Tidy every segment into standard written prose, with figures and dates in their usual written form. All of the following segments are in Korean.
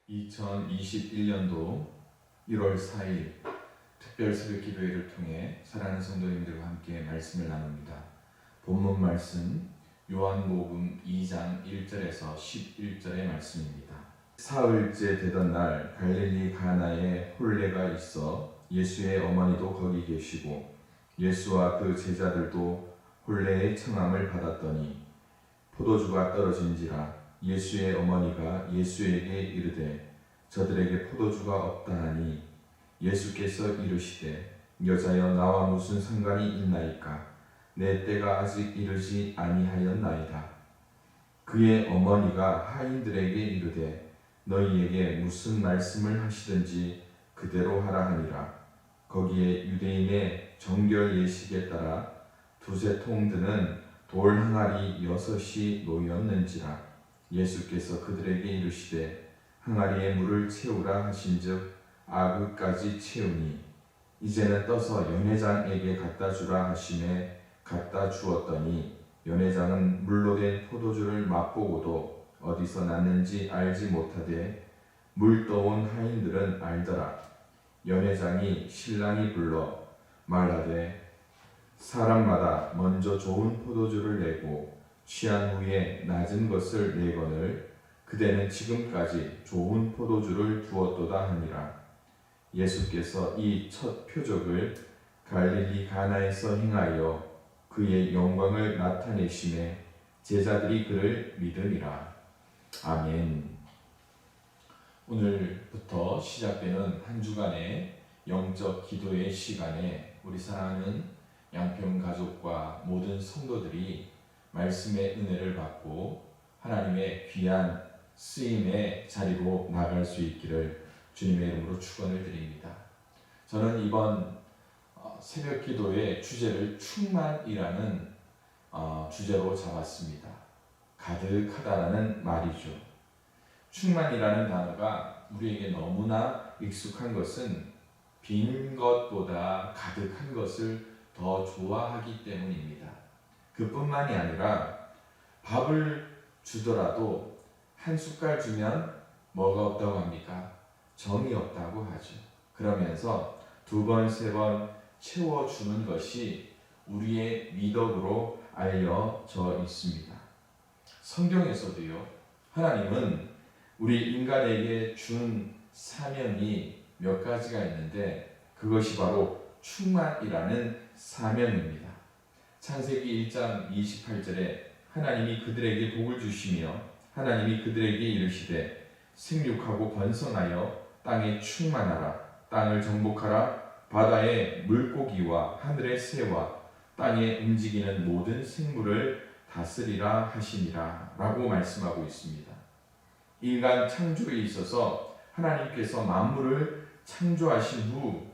2021년도 1월 4일 특별 새벽 기도회를 통해 사랑하는 성도님들과 함께 말씀을 나눕니다. 본문 말씀 요한복음 2장 1절에서 11절의 말씀입니다. 사흘째 되던 날 갈릴리 가나에 혼례가 있어 예수의 어머니도 거기 계시고 예수와 그 제자들도 혼례의 청함을 받았더니 포도주가 떨어진지라 예수의 어머니가 예수에게 이르되 저들에게 포도주가 없다 하니 예수께서 이르시되 여자여 나와 무슨 상관이 있나이까 내 때가 아직 이르지 아니하였나이다. 그의 어머니가 하인들에게 이르되 너희에게 무슨 말씀을 하시든지 그대로 하라 하니라. 거기에 유대인의 정결 예식에 따라 두세 통 드는 돌 항아리 6이 놓였는지라. 예수께서 그들에게 이르시되 항아리에 물을 채우라 하신즉 아그까지 채우니 이제는 떠서 연회장에게 갖다 주라 하시매 갖다 주었더니 연회장은 물로 된 포도주를 맛보고도 어디서 났는지 알지 못하되 물 떠온 하인들은 알더라. 연회장이 신랑이 불러 말하되 사람마다 먼저 좋은 포도주를 내고 취한 후에 낮은 것을 내거늘 그대는 지금까지 좋은 포도주를 두었도다 하니라. 예수께서 이 첫 표적을 갈릴리 가나에서 행하여 그의 영광을 나타내심에 제자들이 그를 믿으니라. 아멘. 오늘부터 시작되는 한 주간의 영적 기도의 시간에 우리 사랑하는 양평 가족과 모든 성도들이 말씀의 은혜를 받고 하나님의 귀한 쓰임의 자리로 나갈 수 있기를 주님의 이름으로 축원을 드립니다. 저는 이번 새벽 기도의 주제를 충만이라는 주제로 잡았습니다. 가득하다라는 말이죠. 충만이라는 단어가 우리에게 너무나 익숙한 것은 빈 것보다 가득한 것을 더 좋아하기 때문입니다. 그뿐만이 아니라 밥을 주더라도 한 숟갈 주면 뭐가 없다고 합니까? 정이 없다고 하죠. 그러면서 2번, 3번 채워주는 것이 우리의 미덕으로 알려져 있습니다. 성경에서도요, 하나님은 우리 인간에게 준 사명이 몇 가지가 있는데 그것이 바로 충만이라는 사명입니다. 창세기 1장 28절에 하나님이 그들에게 복을 주시며 하나님이 그들에게 이르시되 생육하고 번성하여 땅에 충만하라. 땅을 정복하라. 바다의 물고기와 하늘의 새와 땅에 움직이는 모든 생물을 다스리라 하시니라 라고 말씀하고 있습니다. 인간 창조에 있어서 하나님께서 만물을 창조하신 후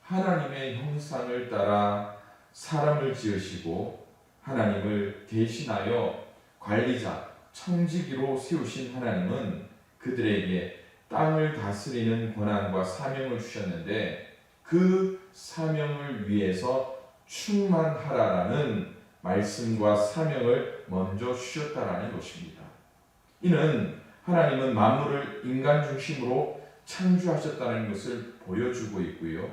하나님의 형상을 따라 사람을 지으시고 하나님을 대신하여 관리자, 청지기로 세우신 하나님은 그들에게 땅을 다스리는 권한과 사명을 주셨는데 그 사명을 위해서 충만하라라는 말씀과 사명을 먼저 주셨다라는 것입니다. 이는 하나님은 만물을 인간 중심으로 창조하셨다는 것을 보여주고 있고요.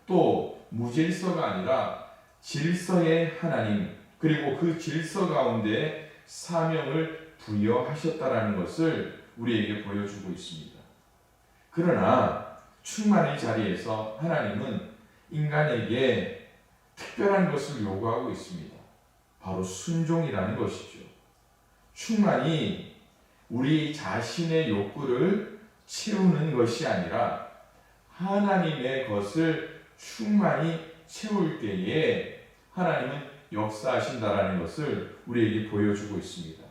또 무질서가 아니라 질서의 하나님, 그리고 그 질서 가운데 사명을 부여하셨다라는 것을 우리에게 보여주고 있습니다. 그러나 충만의 자리에서 하나님은 인간에게 특별한 것을 요구하고 있습니다. 바로 순종이라는 것이죠. 충만이 우리 자신의 욕구를 채우는 것이 아니라 하나님의 것을 충만히 채울 때에 하나님은 역사하신다라는 것을 우리에게 보여주고 있습니다.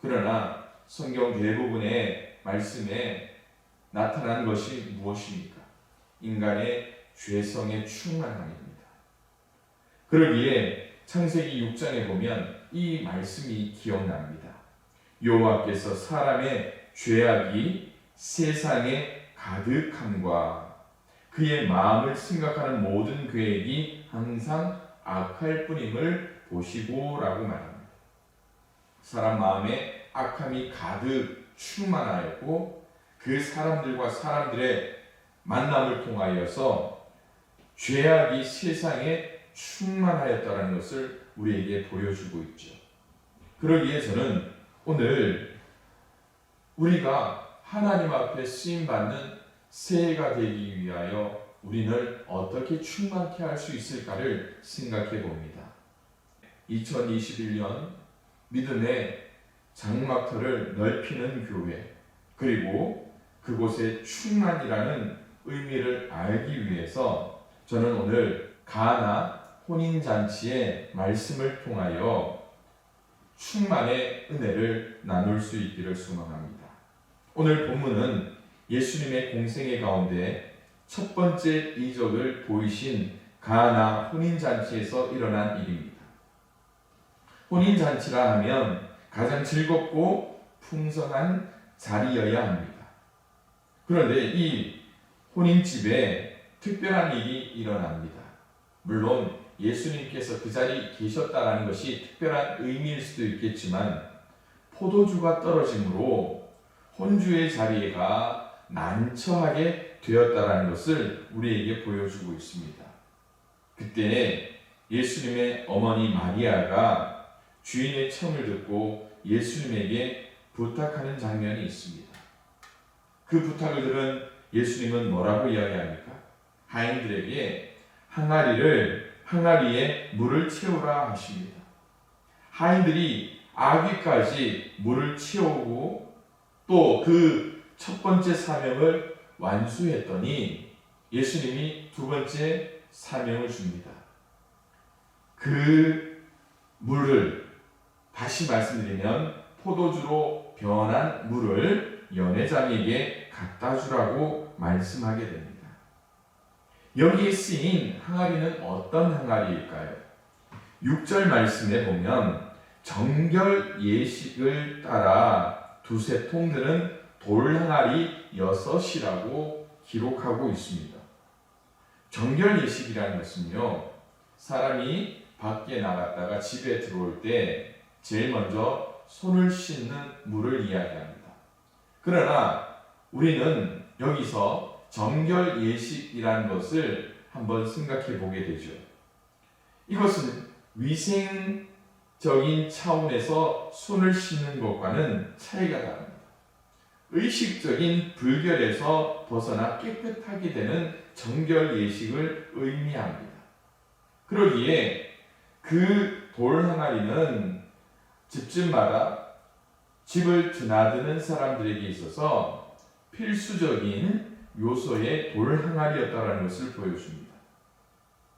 그러나 성경 대부분의 말씀에 나타난 것이 무엇입니까? 인간의 죄성의 충만함입니다. 그러기에 창세기 6장에 보면 이 말씀이 기억납니다. 여호와께서 사람의 죄악이 세상에 가득함과 그의 마음을 생각하는 모든 계획이 항상 악할 뿐임을 보시고 라고 말합니다. 사람 마음에 악함이 가득 충만하였고 그 사람들과 사람들의 만남을 통하여서 죄악이 세상에 충만하였다는 것을 우리에게 보여주고 있죠. 그러기에 저는 오늘 우리가 하나님 앞에 쓰임받는 새해가 되기 위하여 우리를 어떻게 충만케 할 수 있을까를 생각해 봅니다. 2021년 믿음의 장막터를 넓히는 교회, 그리고 그곳의 충만이라는 의미를 알기 위해서 저는 오늘 가나 혼인잔치의 말씀을 통하여 충만의 은혜를 나눌 수 있기를 소망합니다. 오늘 본문은 예수님의 공생애 가운데 첫 번째 이적을 보이신 가나 혼인잔치에서 일어난 일입니다. 혼인잔치라 하면 가장 즐겁고 풍성한 자리여야 합니다. 그런데 이 혼인집에 특별한 일이 일어납니다. 물론 예수님께서 그 자리에 계셨다는 것이 특별한 의미일 수도 있겠지만 포도주가 떨어짐으로 혼주의 자리가 난처하게 되었다는 것을 우리에게 보여주고 있습니다. 그때 예수님의 어머니 마리아가 주인의 청을 듣고 예수님에게 부탁하는 장면이 있습니다. 그 부탁을 들은 예수님은 뭐라고 이야기합니까? 하인들에게 항아리에 물을 채우라 하십니다. 하인들이 아귀까지 물을 채우고 또 그 첫 번째 사명을 완수했더니 예수님이 두 번째 사명을 줍니다. 그 물을 다시 말씀드리면 포도주로 변한 물을 연회장에게 갖다 주라고 말씀하게 됩니다. 여기에 쓰인 항아리는 어떤 항아리일까요? 6절 말씀에 보면 정결 예식을 따라 두세 통 드는 돌 항아리 6이라고 기록하고 있습니다. 정결 예식이라는 것은요, 사람이 밖에 나갔다가 집에 들어올 때 제일 먼저 손을 씻는 물을 이야기합니다. 그러나 우리는 여기서 정결 예식이라는 것을 한번 생각해 보게 되죠. 이것은 위생적인 차원에서 손을 씻는 것과는 차이가 다릅니다. 의식적인 불결에서 벗어나 깨끗하게 되는 정결 예식을 의미합니다. 그러기에 그 돌 항아리는 집집마다 집을 드나드는 사람들에게 있어서 필수적인 요소의 돌 항아리였다는 것을 보여줍니다.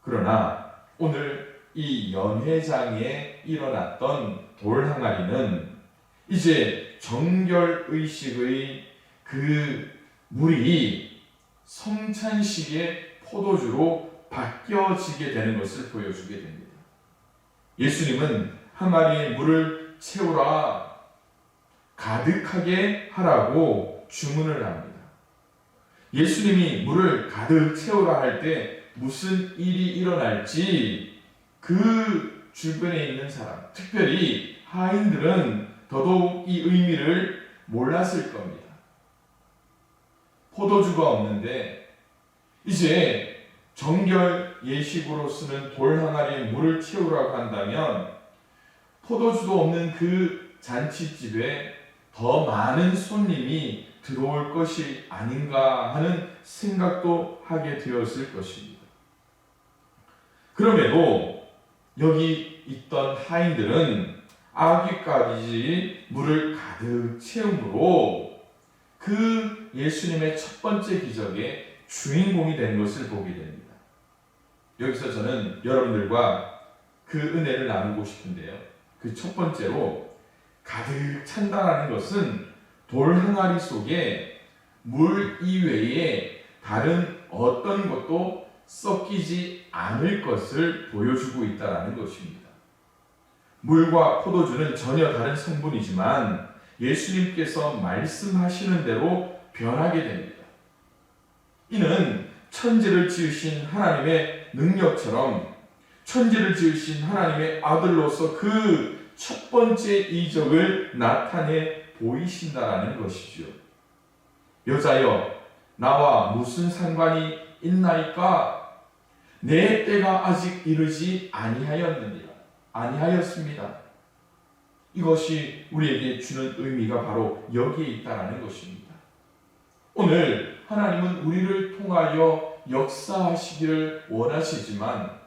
그러나 오늘 이 연회장에 일어났던 돌 항아리는 이제 정결의식의 그 물이 성찬식의 포도주로 바뀌어지게 되는 것을 보여주게 됩니다. 예수님은 항아리에 물을 채우라, 가득하게 하라고 주문을 합니다. 예수님이 물을 가득 채우라 할 때 무슨 일이 일어날지 그 주변에 있는 사람, 특별히 하인들은 더더욱 이 의미를 몰랐을 겁니다. 포도주가 없는데 이제 정결 예식으로 쓰는 돌 항아리에 물을 채우라고 한다면 포도주도 없는 그 잔치집에 더 많은 손님이 들어올 것이 아닌가 하는 생각도 하게 되었을 것입니다. 그럼에도 여기 있던 하인들은 아귀까지 물을 가득 채움으로 그 예수님의 첫 번째 기적의 주인공이 된 것을 보게 됩니다. 여기서 저는 여러분들과 그 은혜를 나누고 싶은데요. 그 첫 번째로 가득 찬다라는 것은 돌 항아리 속에 물 이외에 다른 어떤 것도 섞이지 않을 것을 보여주고 있다는 것입니다. 물과 포도주는 전혀 다른 성분이지만 예수님께서 말씀하시는 대로 변하게 됩니다. 이는 천지를 지으신 하나님의 능력처럼 천지를 지으신 하나님의 아들로서 그 첫 번째 이적을 나타내 보이신다라는 것이죠. 여자여 나와 무슨 상관이 있나이까? 내 때가 아직 이르지 아니하였습니다. 이것이 우리에게 주는 의미가 바로 여기에 있다라는 것입니다. 오늘 하나님은 우리를 통하여 역사하시기를 원하시지만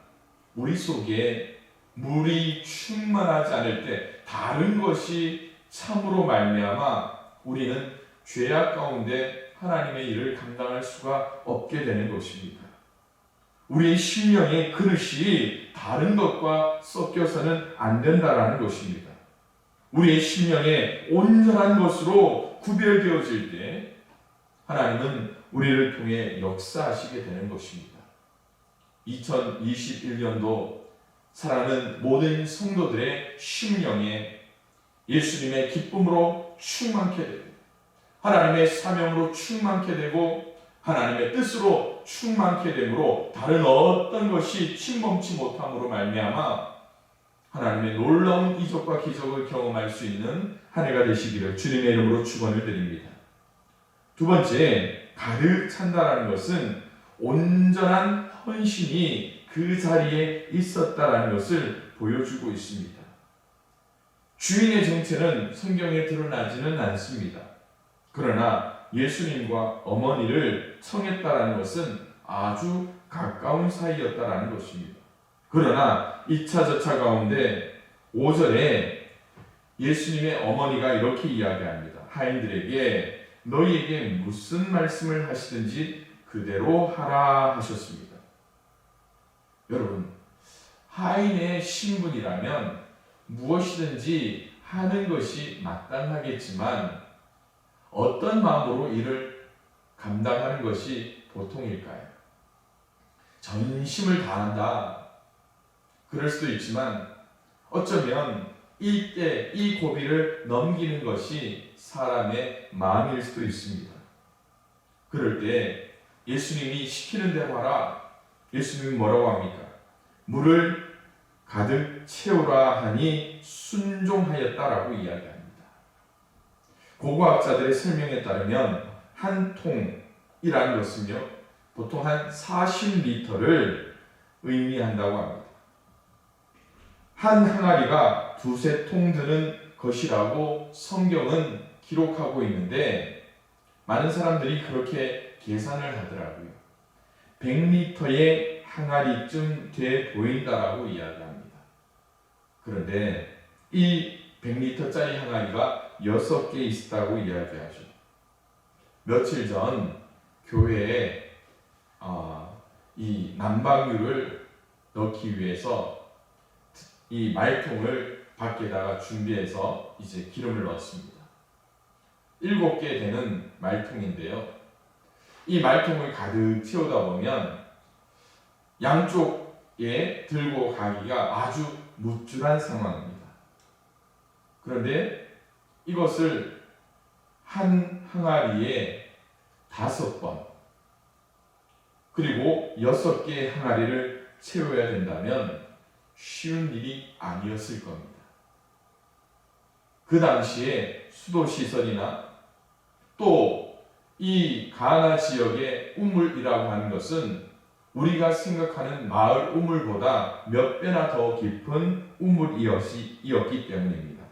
우리 속에 물이 충만하지 않을 때 다른 것이 참으로 말미암아 우리는 죄악 가운데 하나님의 일을 감당할 수가 없게 되는 것입니다. 우리의 심령의 그릇이 다른 것과 섞여서는 안 된다라는 것입니다. 우리의 심령에 온전한 것으로 구별되어질 때 하나님은 우리를 통해 역사하시게 되는 것입니다. 2021년도 사랑하는 모든 성도들의 심령에 예수님의 기쁨으로 충만케 되고 하나님의 사명으로 충만케 되고 하나님의 뜻으로 충만케 되므로 다른 어떤 것이 침범치 못함으로 말미암아 하나님의 놀라운 이적과 기적을 경험할 수 있는 한 해가 되시기를 주님의 이름으로 축원을 드립니다. 두 번째, 가득 찬다라는 것은 온전한 헌신이 그 자리에 있었다라는 것을 보여주고 있습니다. 주인의 정체는 성경에 드러나지는 않습니다. 그러나 예수님과 어머니를 청했다라는 것은 아주 가까운 사이였다라는 것입니다. 그러나 2차 저차 가운데 5절에 예수님의 어머니가 이렇게 이야기합니다. 하인들에게 너희에게 무슨 말씀을 하시든지 그대로 하라 하셨습니다. 여러분, 하인의 신분이라면 무엇이든지 하는 것이 마땅하겠지만 어떤 마음으로 이를 감당하는 것이 보통일까요? 전심을 다한다. 그럴 수도 있지만 어쩌면 이때 이 고비를 넘기는 것이 사람의 마음일 수도 있습니다. 그럴 때 예수님이 시키는 대로 하라. 예수님이 뭐라고 합니까? 물을 가득 채우라 하니 순종하였다라고 이야기합니다. 고고학자들의 설명에 따르면 한 통이라는 것은요, 보통 한 40리터를 의미한다고 합니다. 한 항아리가 두세 통 드는 것이라고 성경은 기록하고 있는데 많은 사람들이 그렇게 계산을 하더라고요. 100리터의 항아리쯤 돼 보인다라고 이야기합니다. 그런데 이 100리터짜리 항아리가 6개 있었다고 이야기하죠. 며칠 전 교회에 이 난방유를 넣기 위해서 이 말통을 밖에다가 준비해서 이제 기름을 넣었습니다. 7개 되는 말통인데요. 이 말통을 가득 채우다 보면 양쪽에 들고 가기가 아주 무줄한 상황입니다. 그런데 이것을 한 항아리에 5번 그리고 6개의 항아리를 채워야 된다면 쉬운 일이 아니었을 겁니다. 그 당시에 수도시설이나 또 이 가나 지역의 우물이라고 하는 것은 우리가 생각하는 마을 우물보다 몇 배나 더 깊은 우물이었기 때문입니다.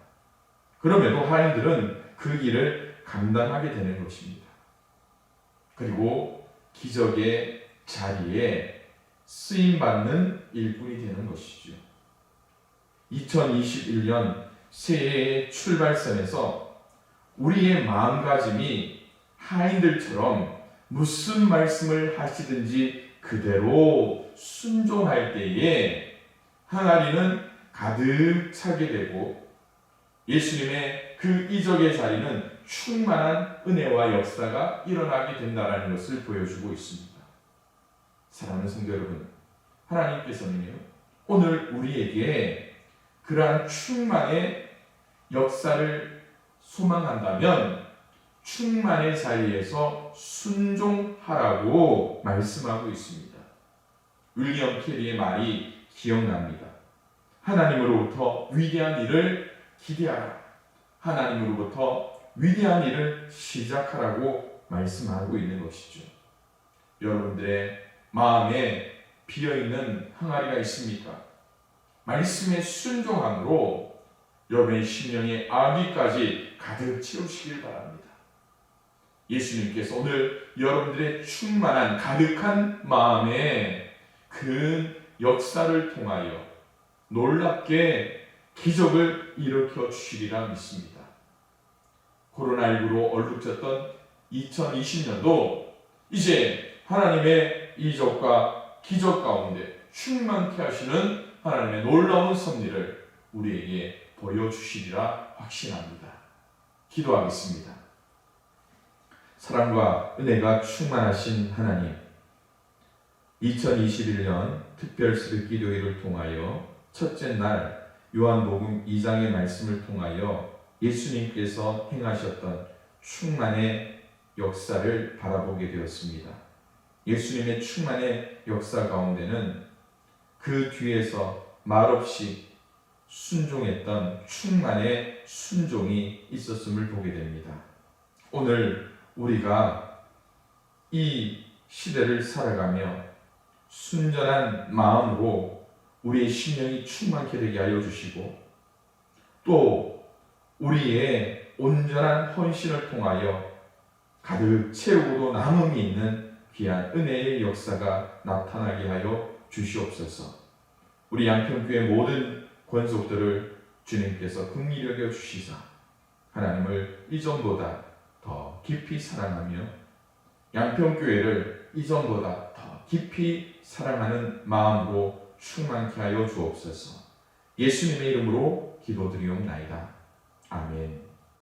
그럼에도 하인들은 그 일을 감당하게 되는 것입니다. 그리고 기적의 자리에 쓰임받는 일꾼이 되는 것이죠. 2021년 새해의 출발선에서 우리의 마음가짐이 하인들처럼 무슨 말씀을 하시든지 그대로 순종할 때에 항아리는 가득 차게 되고 예수님의 그 이적의 자리는 충만한 은혜와 역사가 일어나게 된다는 것을 보여주고 있습니다. 사랑하는 성도 여러분, 하나님께서는요, 오늘 우리에게 그러한 충만의 역사를 소망한다면 충만의 자리에서 순종하라고 말씀하고 있습니다. 윌리엄 캐리의 말이 기억납니다. 하나님으로부터 위대한 일을 기대하라. 하나님으로부터 위대한 일을 시작하라고 말씀하고 있는 것이죠. 여러분들의 마음에 비어있는 항아리가 있습니까? 말씀의 순종함으로 여러분의 심령의 아귀까지 가득 채우시길 바랍니다. 예수님께서 오늘 여러분들의 충만한 가득한 마음에 그 역사를 통하여 놀랍게 기적을 일으켜 주시리라 믿습니다. 코로나19로 얼룩졌던 2020년도 이제 하나님의 이적과 기적 가운데 충만케 하시는 하나님의 놀라운 섭리를 우리에게 보여주시리라 확신합니다. 기도하겠습니다. 사랑과 은혜가 충만하신 하나님, 2021년 특별수배 기도회를 통하여 첫째 날 요한복음 2장의 말씀을 통하여 예수님께서 행하셨던 충만의 역사를 바라보게 되었습니다. 예수님의 충만의 역사 가운데는 그 뒤에서 말없이 순종했던 충만의 순종이 있었음을 보게 됩니다. 오늘 우리가 이 시대를 살아가며 순전한 마음으로 우리의 심령이 충만케 되게 하여 주시고 또 우리의 온전한 헌신을 통하여 가득 채우고도 남음이 있는 귀한 은혜의 역사가 나타나게 하여 주시옵소서. 우리 양평교회 모든 권속들을 주님께서 긍휼히 여겨 주시사 하나님을 이전보다 더 깊이 사랑하며 양평교회를 이전보다 더 깊이 사랑하는 마음으로 충만케 하여 주옵소서. 예수님의 이름으로 기도드리옵나이다. 아멘.